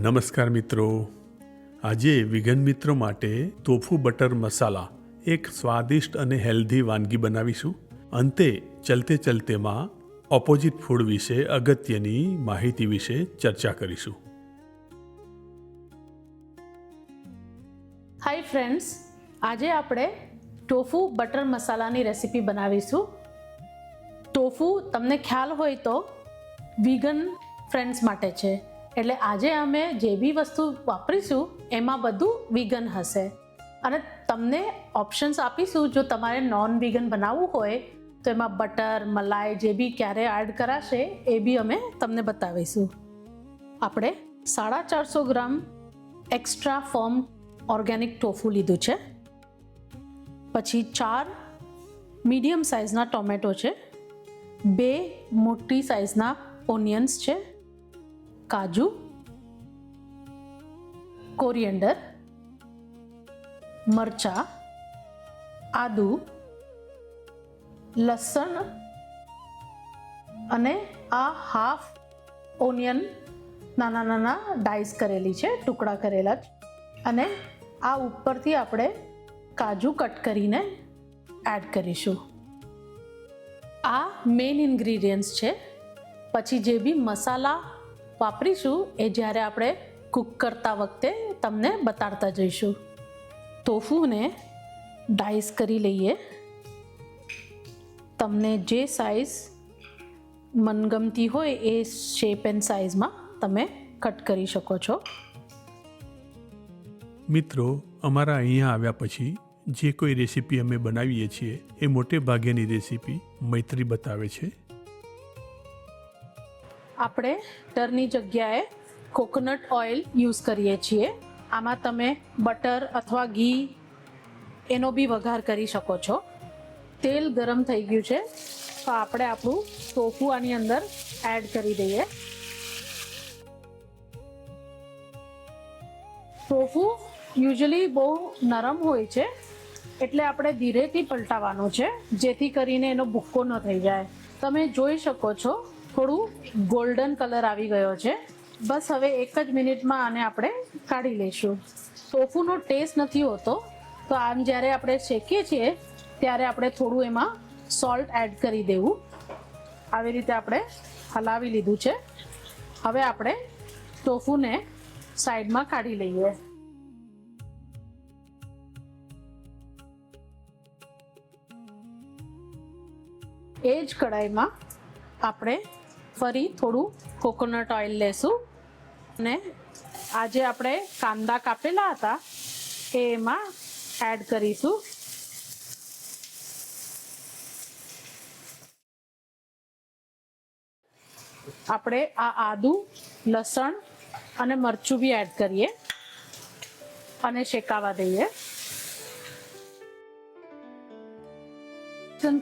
નમસ્કાર મિત્રો, આજે વિગન મિત્રો માટે તોફુ બટર મસાલા એક સ્વાદિષ્ટ અને હેલ્ધી વાનગી બનાવીશું. અંતે ચલતે ચલતેમાં ઓપોઝિટ ફૂડ વિશે અગત્યની માહિતી વિશે ચર્ચા કરીશું. હાય ફ્રેન્ડ્સ, આજે આપણે ટોફુ બટર મસાલાની રેસીપી બનાવીશું. ટોફુ તમને ખ્યાલ હોય તો વિગન ફ્રેન્ડ્સ માટે છે, એટલે આજે અમે જે બી વસ્તુ વાપરીશું એમાં બધું વિગન હશે અને તમને ઓપ્શન્સ આપીશું. જો તમારે નોન વિગન બનાવવું હોય તો એમાં બટર મલાઈ જે બી ક્યારે એડ કરાશે એ બી અમે તમને બતાવીશું. આપણે 450 ગ્રામ એક્સ્ટ્રા ફર્મ ઓર્ગેનિક ટોફુ લીધું છે. પછી 4 મીડિયમ સાઇઝના ટોમેટો છે, 2 મોટી સાઇઝના ઓનિયન્સ છે, કાજુ, કોરિએન્ડર, મરચાં, આદુ, લસણ અને આ હાફ ઓનિયન નાના નાના ડાઈસ કરેલી છે, ટુકડા કરેલા જ. અને આ ઉપરથી આપણે કાજુ કટ કરીને એડ કરીશું. આ મેઇન ઇન્ગ્રીડિયન્ટ્સ છે. પછી જે બી મસાલા વાપરીશું એ જ્યારે આપણે કૂક કરતા વખતે તમને બતાડતા જઈશું. ટોફુને ડાઈસ કરી લઈએ. તમને જે સાઈઝ મનગમતી હોય એ શેપ એન્ડ સાઈઝમાં તમે કટ કરી શકો છો. મિત્રો, અમારા અહીંયા આવ્યા પછી જે કોઈ રેસીપી અમે બનાવીએ છીએ એ મોટે ભાગેની રેસીપી મૈત્રી બતાવે છે. આપણે બટરની જગ્યાએ કોકોનટ ઓઇલ યુઝ કરીએ છીએ. આમાં તમે બટર અથવા ઘી એનો બી વઘાર કરી શકો છો. તેલ ગરમ થઈ ગયું છે તો આપણે આપણું ટોફુ આની અંદર એડ કરી દઈએ. ટોફુ યુઝ્યુઅલી બહુ નરમ હોય છે, એટલે આપણે ધીરેથી પલટાવવાનું છે જેથી કરીને એનો ભૂક્કો ન થઈ જાય. તમે જોઈ શકો છો થોડું ગોલ્ડન કલર આવી ગયો છે. બસ હવે 1 જ મિનિટમાં આને આપણે કાઢી લઈશું. ટોફુનો ટેસ્ટ નથી હોતો, તો આમ જ્યારે આપણે શેકીએ છીએ ત્યારે આપણે થોડું એમાં સોલ્ટ એડ કરી દેવું. આવી રીતે આપણે હલાવી લીધું છે. હવે આપણે ટોફુને સાઈડમાં કાઢી લઈએ. એ જ કઢાઈમાં આપણે ફરી થોડું કોકોનટ ઓઇલ લેશું અને આજે આપણે કાંદા કાપેલા હતા એ એમાં એડ કરીશું. આપણે આ આદુ, લસણ અને મરચું બી એડ કરીએ અને શેકાવા દઈએ.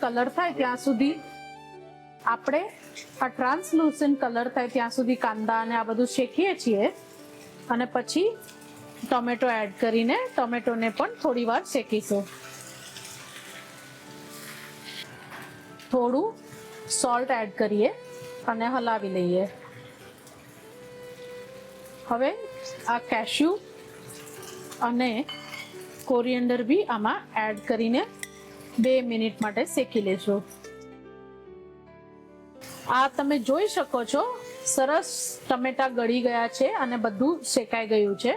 કલર થાય ત્યાં સુધી આપણે આ ટ્રાન્સલુસન્ટ કલર થાય ત્યાં સુધી કાંદા અને આ બધું શેકીએ છીએ અને પછી ટોમેટો એડ કરીને ટોમેટોને પણ થોડી વાર શેકીશું. થોડું સોલ્ટ એડ કરીએ અને હલાવી લઈએ. હવે આ કેશ્યુ અને કોરિએન્ડર બી આમાં એડ કરીને 2 મિનિટ માટે શેકી લેશું. આ તમે જોઈ શકો છો સરસ ટમેટા ગળી ગયા છે અને બધું શેકાઈ ગયું છે.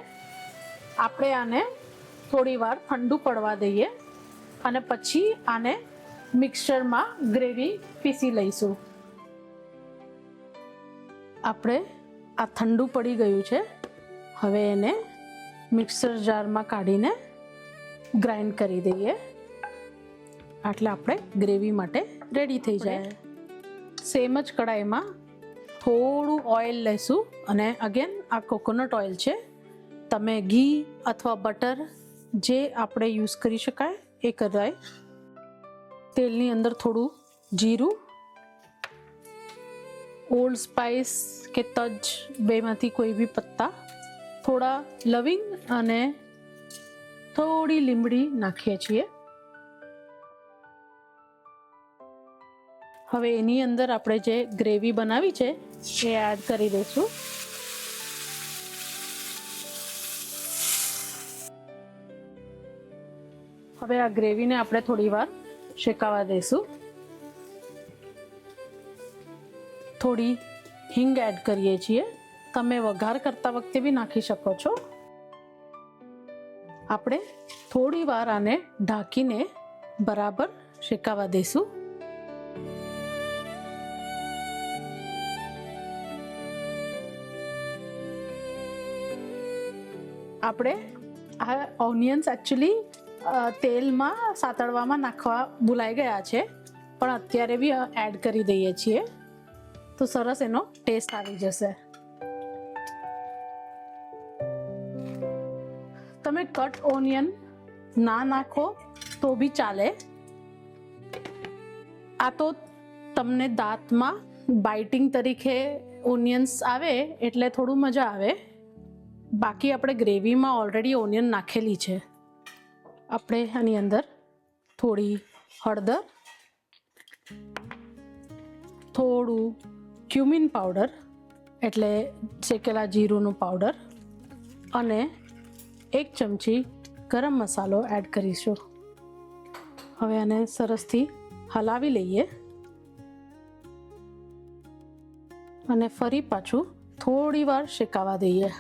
આપણે આને થોડી વાર ઠંડુ પડવા દઈએ અને પછી આને મિક્સચરમાં ગ્રેવી પીસી લઈશું. આપણે આ ઠંડુ પડી ગયું છે. હવે એને મિક્સર જારમાં કાઢીને ગ્રાઇન્ડ કરી દઈએ. એટલે આપણે ગ્રેવી માટે રેડી થઈ જાય. સેમ જ કઢાઈમાં થોડું ઓઇલ લેશું અને અગેન આ કોકોનટ ઓઇલ છે. તમે ઘી અથવા બટર જે આપણે યુઝ કરી શકાય એ કરાય. તેલની અંદર થોડું જીરું, ઓલ્ડ સ્પાઇસ કે તજ બેમાંથી કોઈ બી પત્તા, થોડા લવિંગ અને થોડી લીમડી નાખીએ છીએ. હવે એની અંદર આપણે જે ગ્રેવી બનાવી છે એ એડ કરી દઈશું. હવે આ ગ્રેવીને આપણે થોડી વાર શેકાવા દઈશું. થોડી હિંગ એડ કરીએ છીએ. તમે વઘાર કરતા વખતે બી નાખી શકો છો. આપણે થોડી વાર આને ઢાંકીને બરાબર શેકાવા દઈશું. આપણે આ ઓનિયન્સ એકચ્યુઅલી તેલમાં સાતળવામાં નાખવા ભૂલાઈ ગયા છે, પણ અત્યારે બી એડ કરી દઈએ છીએ તો સરસ એનો ટેસ્ટ આવી જશે. તમે કટ ઓનિયન ના નાખો તો બી ચાલે. આ તો તમને દાંતમાં બાઇટિંગ તરીકે ઓનિયન્સ આવે એટલે થોડું મજા આવે. બાકી આપણે ગ્રેવીમાં ઓલરેડી ઓનિયન નાખેલી છે. આપણે આની અંદર થોડી હળદર, થોડું ક્યુમિન પાવડર એટલે શેકેલા જીરુંનું પાવડર અને 1 ચમચી ગરમ મસાલો એડ કરીશું. હવે આને સરસથી હલાવી લઈએ અને ફરી પાછું થોડી વાર શેકાવા દઈએ.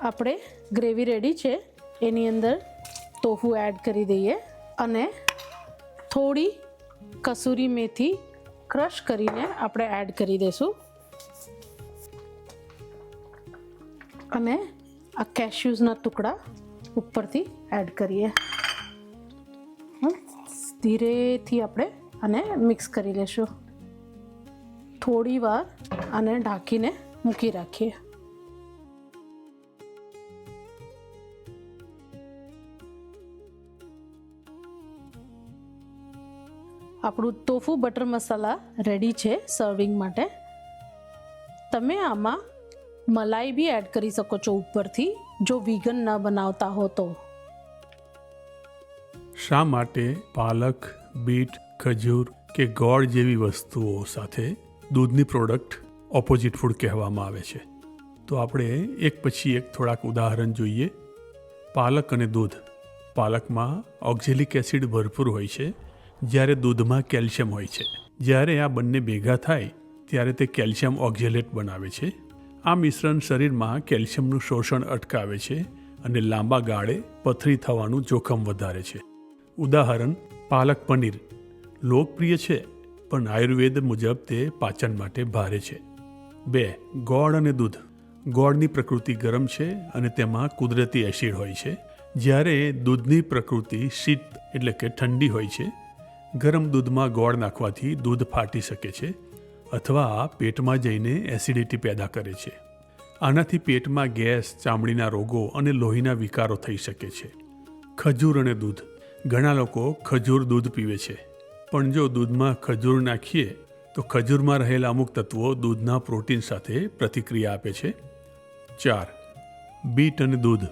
આપણે ગ્રેવી રેડી છે. એની અંદર ટોફુ એડ કરી દઈએ અને થોડી કસૂરી મેથી ક્રશ કરીને આપણે એડ કરી દઈશું અને આ કેશ્યુઝના ટુકડા ઉપરથી એડ કરીએ. ધીરેથી આપણે આને મિક્સ કરી લેશું. થોડી વાર આને ઢાંકીને મૂકી રાખીએ. આપણું ટોફુ બટર મસાલા રેડી છે સર્વિંગ માટે. તમે આમાં મલાઈ બી એડ કરી શકો છો ઉપરથી, જો વીગન ન બનાવતા હો તો. શા માટે પાલક, બીટ, ખજૂર કે ગોળ જેવી વસ્તુઓ સાથે દૂધની પ્રોડક્ટ ઓપોઝિટ ફૂડ કહેવામાં આવે છે? તો આપણે એક પછી એક થોડાક ઉદાહરણ જોઈએ. પાલક અને દૂધ. પાલકમાં ઓક્ઝેલિક એસિડ ભરપૂર હોય છે, જ્યારે દૂધમાં કેલ્શિયમ હોય છે. જ્યારે આ બંને ભેગા થાય ત્યારે તે કેલ્શિયમ ઓક્ઝેલેટ બનાવે છે. આ મિશ્રણ શરીરમાં કેલ્શિયમનું શોષણ અટકાવે છે અને લાંબા ગાળે પથરી થવાનું જોખમ વધારે છે. ઉદાહરણ પાલક પનીર લોકપ્રિય છે, પણ આયુર્વેદ મુજબ તે પાચન માટે ભારે છે. 2. ગોળ અને દૂધ. ગોળની પ્રકૃતિ ગરમ છે અને તેમાં કુદરતી એસિડ હોય છે, જ્યારે દૂધની પ્રકૃતિ શીત એટલે કે ઠંડી હોય છે. ગરમ દૂધમાં ગોળ નાખવાથી દૂધ ફાટી શકે છે અથવા પેટમાં જઈને એસિડિટી પેદા કરે છે. આનાથી પેટમાં ગેસ, ચામડીના રોગો અને લોહીના વિકારો થઈ શકે છે. ખજૂર અને દૂધ. ઘણા લોકો ખજૂર દૂધ પીવે છે, પણ જો દૂધમાં ખજૂર નાખીએ તો ખજૂરમાં રહેલા અમુક તત્વો દૂધના પ્રોટીન સાથે પ્રતિક્રિયા આપે છે. 4. બીટ અને દૂધ.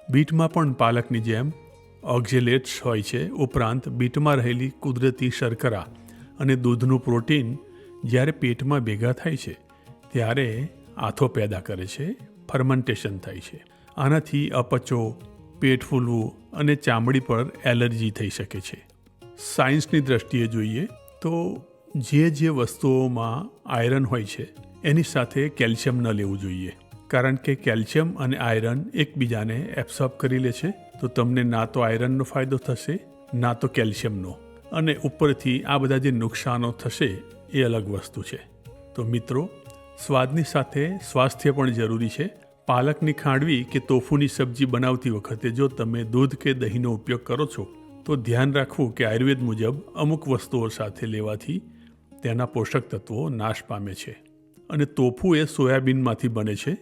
બીટમાં પણ પાલકની જેમ ઓક્ઝેલેટ્સ હોય છે. ઉપરાંત બીટમાં રહેલી કુદરતી શર્કરા અને દૂધનું પ્રોટીન જ્યારે પેટમાં ભેગા થાય છે ત્યારે આથો પેદા કરે છે, ફર્મેન્ટેશન થાય છે. આનાથી અપચો, પેટ ફૂલવું અને ચામડી પર એલર્જી થઈ શકે છે. સાયન્સની દ્રષ્ટિએ જોઈએ તો જે વસ્તુઓમાં આયરન હોય છે એની સાથે કેલ્શિયમ ન લેવું જોઈએ, કારણ કે કેલ્શિયમ અને આયરન એકબીજાને એબ્સોર્બ કરી લે છે. તો તમને ના તો આયરનનો ફાયદો થશે, ના તો કેલ્શિયમનો, અને ઉપરથી આ બધા જે નુકસાનો થશે એ અલગ વસ્તુ છે. તો મિત્રો, સ્વાદની સાથે સ્વાસ્થ્ય પણ જરૂરી છે. પાલકની ખાંડવી કે તોફુની સબ્જી બનાવતી વખતે જો તમે દૂધ કે દહીંનો ઉપયોગ કરો છો તો ધ્યાન રાખવું કે આયુર્વેદ મુજબ અમુક વસ્તુઓ સાથે લેવાથી તેના પોષક તત્વો નાશ પામે છે. અને તોફુ એ સોયાબીનમાંથી બને છે,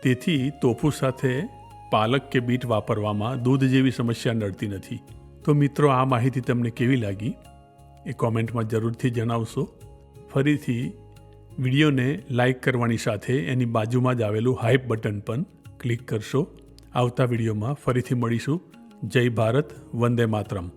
તેથી તોફુ સાથે પાલક કે બીટ વાપરવામાં દૂધ જેવી સમસ્યા નડતી નથી. તો મિત્રો, આ માહિતી તમને કેવી લાગી એ કોમેન્ટમાં જરૂરથી જણાવશો. ફરીથી વિડીયોને લાઈક કરવાની સાથે એની બાજુમાં જ આવેલું હાઈપ બટન પણ ક્લિક કરશો. આવતા વિડીયોમાં ફરીથી મળીશું. જય ભારત, વંદે માતરમ.